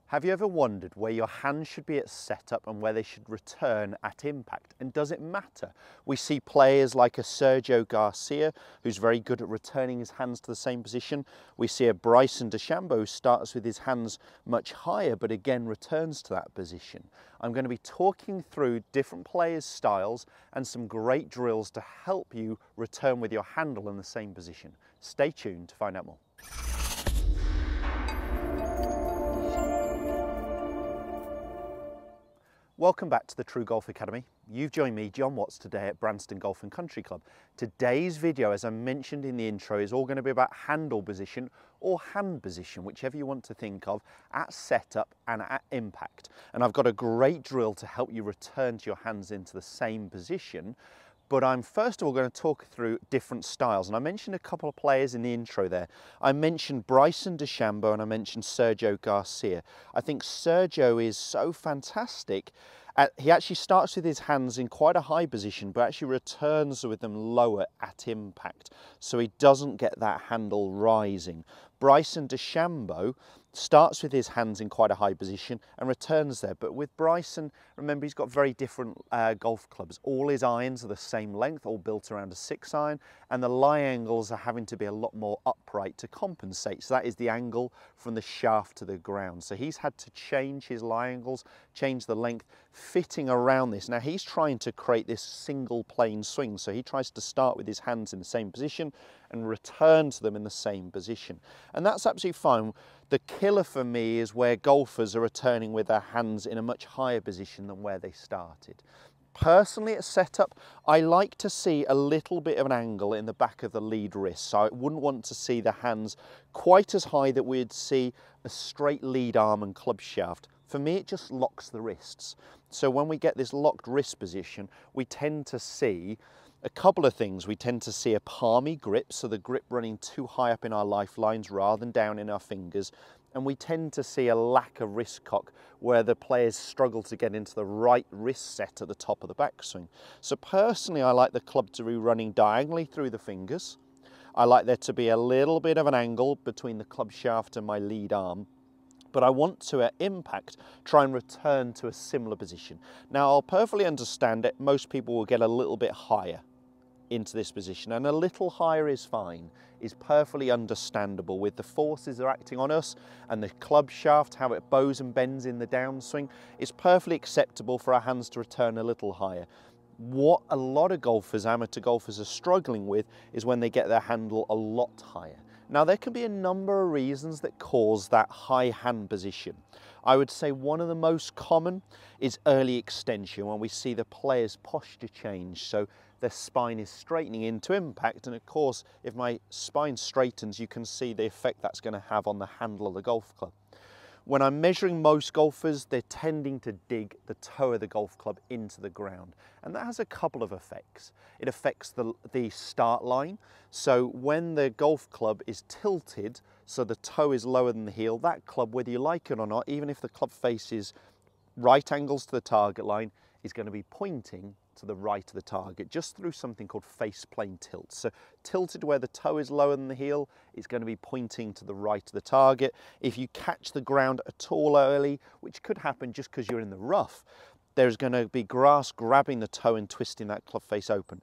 Have you ever wondered where your hands should be at setup and where they should return at impact? And does it matter? We see players like a Sergio Garcia, who's very good at returning his hands to the same position. We see a Bryson DeChambeau who starts with his hands much higher, but again returns to that position. I'm going to be talking through different players' styles and some great drills to help you return with your handle in the same position. Stay tuned to find out more. Welcome back to the TruGolf Academy. You've joined me, Jon Watts, today at Branston Golf and Country Club. Today's video, as I mentioned in the intro, is all going to be about handle position or hand position, whichever you want to think of, at setup and at impact. And I've got a great drill to help you return to your hands into the same position. But I'm first of all going to talk through different styles. And I mentioned a couple of players in the intro there. I mentioned Bryson DeChambeau and I mentioned Sergio Garcia. I think Sergio is so fantastic. He actually starts with his hands in quite a high position, but actually returns with them lower at impact. So he doesn't get that handle rising. Bryson DeChambeau starts with his hands in quite a high position and returns there. But with Bryson, remember, he's got very different golf clubs. All his irons are the same length, all built around a 6-iron, and the lie angles are having to be a lot more upright to compensate. So that is the angle from the shaft to the ground. So he's had to change his lie angles, change the length, fitting around this. Now he's trying to create this single plane swing. So he tries to start with his hands in the same position and return to them in the same position. And that's absolutely fine. The killer for me is where golfers are returning with their hands in a much higher position than where they started. Personally, at setup, I like to see a little bit of an angle in the back of the lead wrist. So I wouldn't want to see the hands quite as high that we'd see a straight lead arm and club shaft. For me, it just locks the wrists. So when we get this locked wrist position, we tend to see a couple of things. We tend to see a palmy grip, so the grip running too high up in our lifelines rather than down in our fingers. And we tend to see a lack of wrist cock where the players struggle to get into the right wrist set at the top of the backswing. So personally, I like the club to be running diagonally through the fingers. I like there to be a little bit of an angle between the club shaft and my lead arm. But I want to, at impact, try and return to a similar position. Now, I'll perfectly understand it. Most people will get a little bit higher into this position, and a little higher is fine, is perfectly understandable with the forces that are acting on us and the club shaft, how it bows and bends in the downswing. It's perfectly acceptable for our hands to return a little higher. What a lot of golfers, amateur golfers, are struggling with is when they get their handle a lot higher. Now, there can be a number of reasons that cause that high hand position. I would say one of the most common is early extension, when we see the player's posture change. So their spine is straightening into impact, and of course, if my spine straightens, you can see the effect that's going to have on the handle of the golf club. When I'm measuring most golfers, they're tending to dig the toe of the golf club into the ground. And that has a couple of effects. It affects the start line. So when the golf club is tilted, so the toe is lower than the heel, that club, whether you like it or not, even if the club faces right angles to the target line, is going to be pointing to the right of the target, just through something called face plane tilt. So tilted where the toe is lower than the heel, it's going to be pointing to the right of the target. If you catch the ground at all early, which could happen just because you're in the rough, there's going to be grass grabbing the toe and twisting that club face open.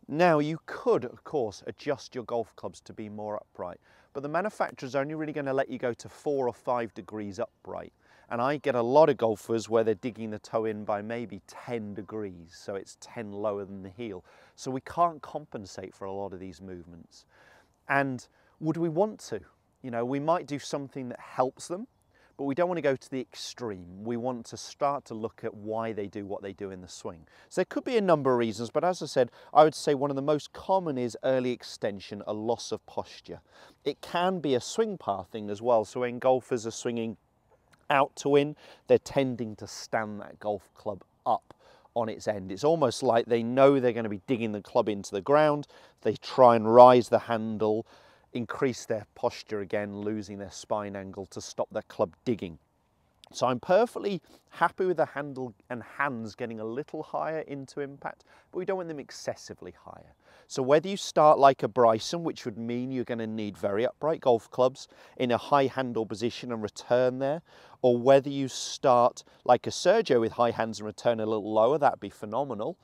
Now, you could, of course, adjust your golf clubs to be more upright, but the manufacturer's only really going to let you go to 4 or 5 degrees upright. And I get a lot of golfers where they're digging the toe in by maybe 10 degrees, so it's 10 lower than the heel. So we can't compensate for a lot of these movements. And would we want to? You know, we might do something that helps them, but we don't want to go to the extreme. We want to start to look at why they do what they do in the swing. So there could be a number of reasons, but as I said, I would say one of the most common is early extension, a loss of posture. It can be a swing path thing as well. So when golfers are swinging out to in, they're tending to stand that golf club up on its end. It's almost like they know they're going to be digging the club into the ground. They try and rise the handle, increase their posture again, losing their spine angle to stop their club digging. So I'm perfectly happy with the handle and hands getting a little higher into impact, but we don't want them excessively higher. So whether you start like a Bryson, which would mean you're going to need very upright golf clubs in a high handle position and return there, or whether you start like a Sergio with high hands and return a little lower, that'd be phenomenal.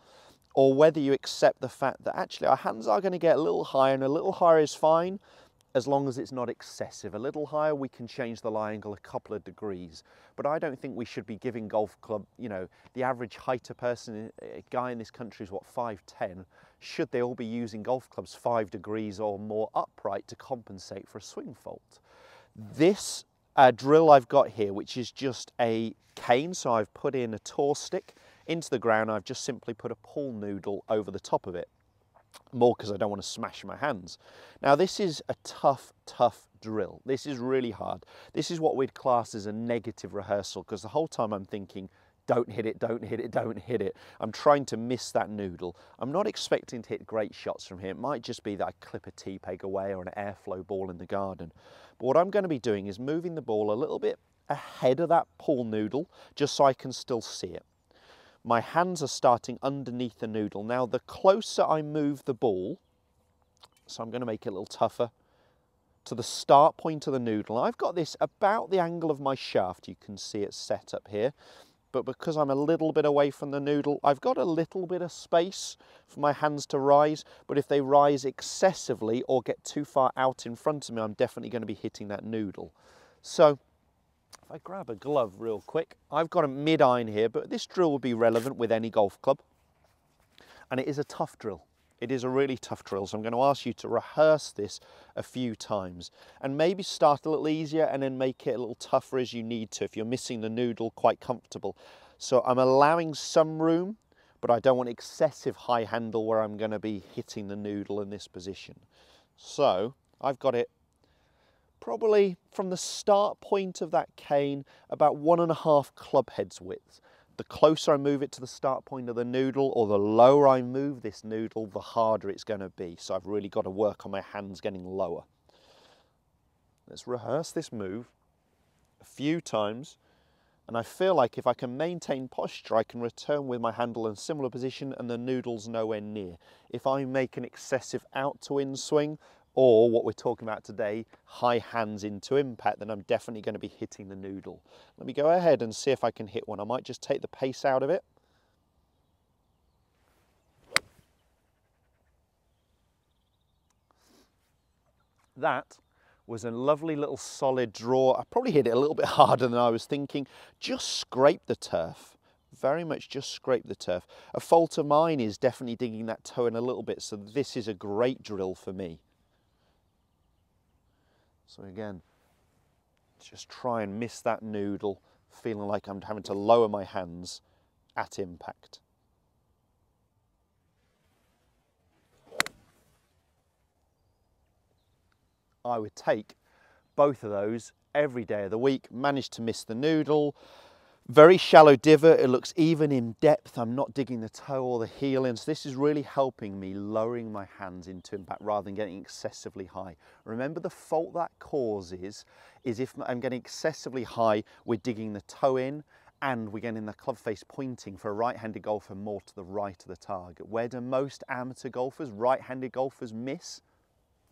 Or whether you accept the fact that actually our hands are going to get a little higher, and a little higher is fine, as long as it's not excessive. A little higher, we can change the lie angle a couple of degrees. But I don't think we should be giving golf club, you know, the average height of person, a guy in this country is what, 5'10". Should they all be using golf clubs 5 degrees or more upright to compensate for a swing fault? This drill I've got here, which is just a cane, so I've put in a tour stick into the ground. I've just simply put a pool noodle over the top of it. More because I don't want to smash my hands. Now this is a tough drill. This is really hard. This is what we'd class as a negative rehearsal, because the whole time I'm thinking, don't hit it, don't hit it, don't hit it. I'm trying to miss that noodle. I'm not expecting to hit great shots from here. It might just be that I clip a tee peg away or an airflow ball in the garden. But what I'm going to be doing is moving the ball a little bit ahead of that pool noodle, just so I can still see it. My hands are starting underneath the noodle. Now, the closer I move the ball, so I'm going to make it a little tougher, to the start point of the noodle. I've got this about the angle of my shaft. You can see it set up here. But because I'm a little bit away from the noodle, I've got a little bit of space for my hands to rise. But if they rise excessively or get too far out in front of me, I'm definitely going to be hitting that noodle. So if I grab a glove real quick, I've got a mid-iron here, but this drill will be relevant with any golf club. And it is a tough drill. It is a really tough drill, so I'm going to ask you to rehearse this a few times and maybe start a little easier and then make it a little tougher as you need to if you're missing the noodle quite comfortable. So I'm allowing some room, but I don't want excessive high handle where I'm going to be hitting the noodle in this position. So I've got it probably from the start point of that cane about 1.5 club heads width. The closer I move it to the start point of the noodle, or the lower I move this noodle, the harder it's going to be. So I've really got to work on my hands getting lower. Let's rehearse this move a few times. And I feel like if I can maintain posture, I can return with my handle in a similar position and the noodle's nowhere near. If I make an excessive out to in swing, or what we're talking about today, high hands into impact, then I'm definitely going to be hitting the noodle. Let me go ahead and see if I can hit one. I might just take the pace out of it. That was a lovely little solid draw. I probably hit it a little bit harder than I was thinking. Just scraped the turf. Very much just scraped the turf. A fault of mine is definitely digging that toe in a little bit, so this is a great drill for me. So again, just try and miss that noodle, feeling like I'm having to lower my hands at impact. I would take both of those every day of the week. Managed to miss the noodle. Very shallow divot, it looks even in depth. I'm not digging the toe or the heel in. So this is really helping me lowering my hands into impact rather than getting excessively high. Remember, the fault that causes is if I'm getting excessively high, we're digging the toe in and we're getting the club face pointing for a right-handed golfer more to the right of the target. Where do most amateur golfers, right-handed golfers, miss?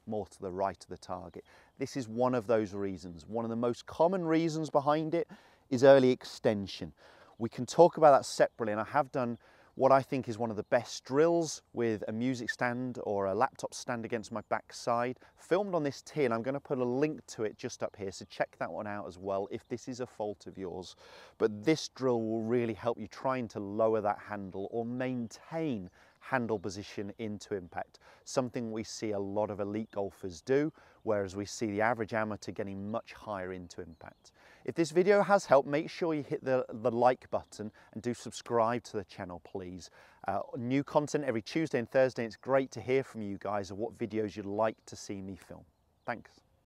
More to the right of the target. This is one of those reasons. One of the most common reasons behind it is early extension. We can talk about that separately, and I have done what I think is one of the best drills with a music stand or a laptop stand against my backside, filmed on this tee, and I'm going to put a link to it just up here, so check that one out as well if this is a fault of yours. But this drill will really help you trying to lower that handle or maintain handle position into impact, something we see a lot of elite golfers do, whereas we see the average amateur getting much higher into impact. If this video has helped, make sure you hit the like button and do subscribe to the channel, please. New content every Tuesday and Thursday. It's great to hear from you guys of what videos you'd like to see me film. Thanks.